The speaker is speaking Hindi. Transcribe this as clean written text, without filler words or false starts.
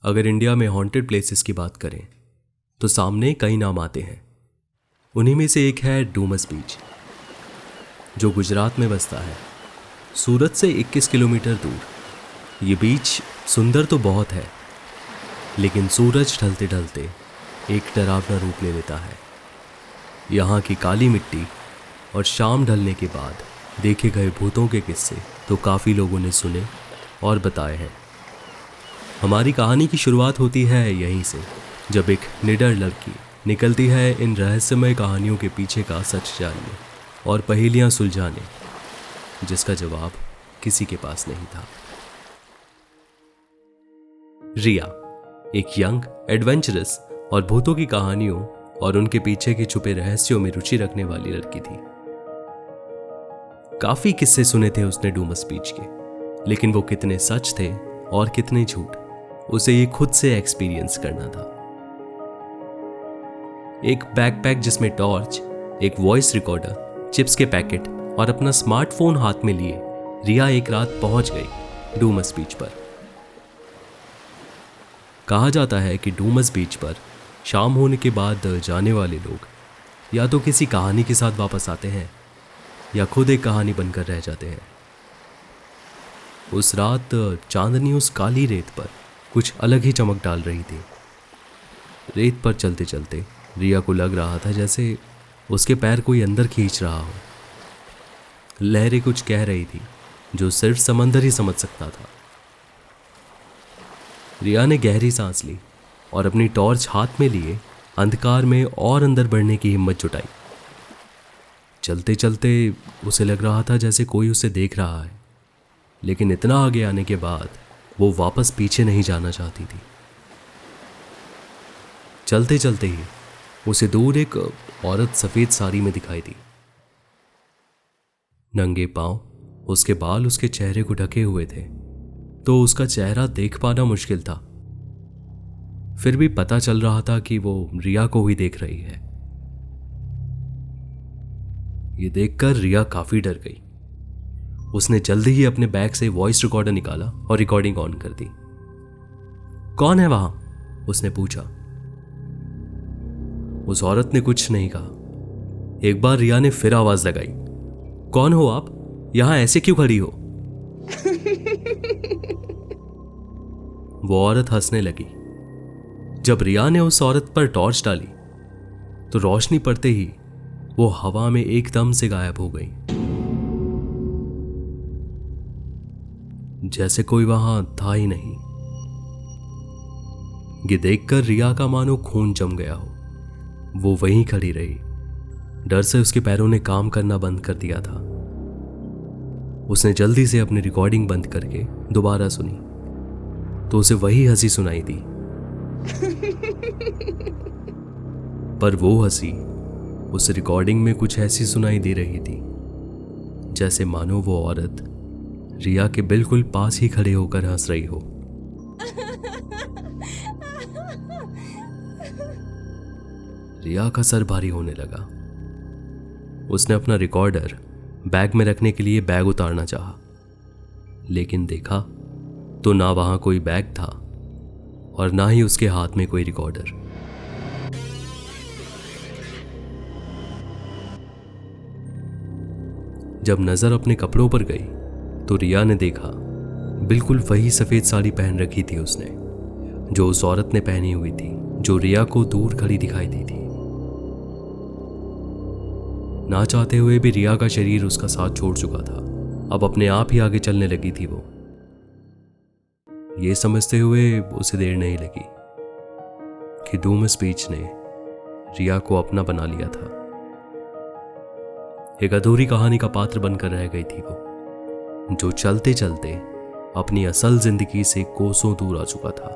अगर इंडिया में हॉन्टेड प्लेसेस की बात करें तो सामने कई नाम आते हैं। उन्हीं में से एक है डूमस बीच, जो गुजरात में बसता है, सूरत से 21 किलोमीटर दूर। ये बीच सुंदर तो बहुत है, लेकिन सूरज ढलते ढलते एक डरावना रूप ले लेता है। यहाँ की काली मिट्टी और शाम ढलने के बाद देखे गए भूतों के किस्से तो काफ़ी लोगों ने सुने और बताए हैं। हमारी कहानी की शुरुआत होती है यहीं से, जब एक निडर लड़की निकलती है इन रहस्यमय कहानियों के पीछे का सच जानने और पहेलियां सुलझाने, जिसका जवाब किसी के पास नहीं था। रिया एक यंग, एडवेंचरस और भूतों की कहानियों और उनके पीछे के छुपे रहस्यों में रुचि रखने वाली लड़की थी। काफी किस्से सुने थे उसने डूमस बीच के, लेकिन वो कितने सच थे और कितने झूठ, उसे ये खुद से एक्सपीरियंस करना था। एक बैकपैक जिसमें टॉर्च, एक वॉइस रिकॉर्डर, चिप्स के पैकेट और अपना स्मार्टफोन हाथ में लिए रिया एक रात पहुंच गई डूमस बीच पर। कहा जाता है कि डूमस बीच पर शाम होने के बाद जाने वाले लोग या तो किसी कहानी के साथ वापस आते हैं या खुद एक कहानी बनकर रह जाते हैं। उस रात चांदनी उस काली रेत पर कुछ अलग ही चमक डाल रही थी। रेत पर चलते चलते रिया को लग रहा था जैसे उसके पैर कोई अंदर खींच रहा हो। लहरें कुछ कह रही थी जो सिर्फ समंदर ही समझ सकता था। रिया ने गहरी सांस ली और अपनी टॉर्च हाथ में लिए अंधकार में और अंदर बढ़ने की हिम्मत जुटाई। चलते चलते उसे लग रहा था जैसे कोई उसे देख रहा है, लेकिन इतना आगे आने के बाद वो वापस पीछे नहीं जाना चाहती थी। चलते चलते ही उसे दूर एक औरत सफेद साड़ी में दिखाई दी। नंगे पांव, उसके बाल उसके चेहरे को ढके हुए थे, तो उसका चेहरा देख पाना मुश्किल था। फिर भी पता चल रहा था कि वो रिया को ही देख रही है। ये देखकर रिया काफी डर गई। उसने जल्दी ही अपने बैग से वॉइस रिकॉर्डर निकाला और रिकॉर्डिंग ऑन कर दी। कौन है वहां? उसने पूछा। उस औरत ने कुछ नहीं कहा। एक बार रिया ने फिर आवाज लगाई, कौन हो आप? यहां ऐसे क्यों खड़ी हो? वो औरत हंसने लगी। जब रिया ने उस औरत पर टॉर्च डाली तो रोशनी पड़ते ही वो हवा में एकदम से गायब हो गई, जैसे कोई वहां था ही नहीं। ये देखकर रिया का मानो खून जम गया हो। वो वहीं खड़ी रही। डर से उसके पैरों ने काम करना बंद कर दिया था। उसने जल्दी से अपनी रिकॉर्डिंग बंद करके दोबारा सुनी तो उसे वही हंसी सुनाई दी। पर वो हंसी उस रिकॉर्डिंग में कुछ ऐसी सुनाई दे रही थी जैसे मानो वो औरत रिया के बिल्कुल पास ही खड़े होकर हंस रही हो। रिया का सर भारी होने लगा। उसने अपना रिकॉर्डर बैग में रखने के लिए बैग उतारना चाहा, लेकिन देखा तो ना वहां कोई बैग था और ना ही उसके हाथ में कोई रिकॉर्डर। जब नजर अपने कपड़ों पर गई तो रिया ने देखा बिल्कुल वही सफेद साड़ी पहन रखी थी उसने, जो उस औरत ने पहनी हुई थी, जो रिया को दूर खड़ी दिखाई दी थी। ना चाहते हुए भी रिया का शरीर उसका साथ छोड़ चुका था। अब अपने आप ही आगे चलने लगी थी वो। ये समझते हुए उसे देर नहीं लगी कि डूमस बीच ने रिया को अपना बना लिया था। एक अधूरी कहानी का पात्र बनकर रह गई थी वो, जो चलते चलते अपनी असल जिंदगी से कोसों दूर आ चुका था।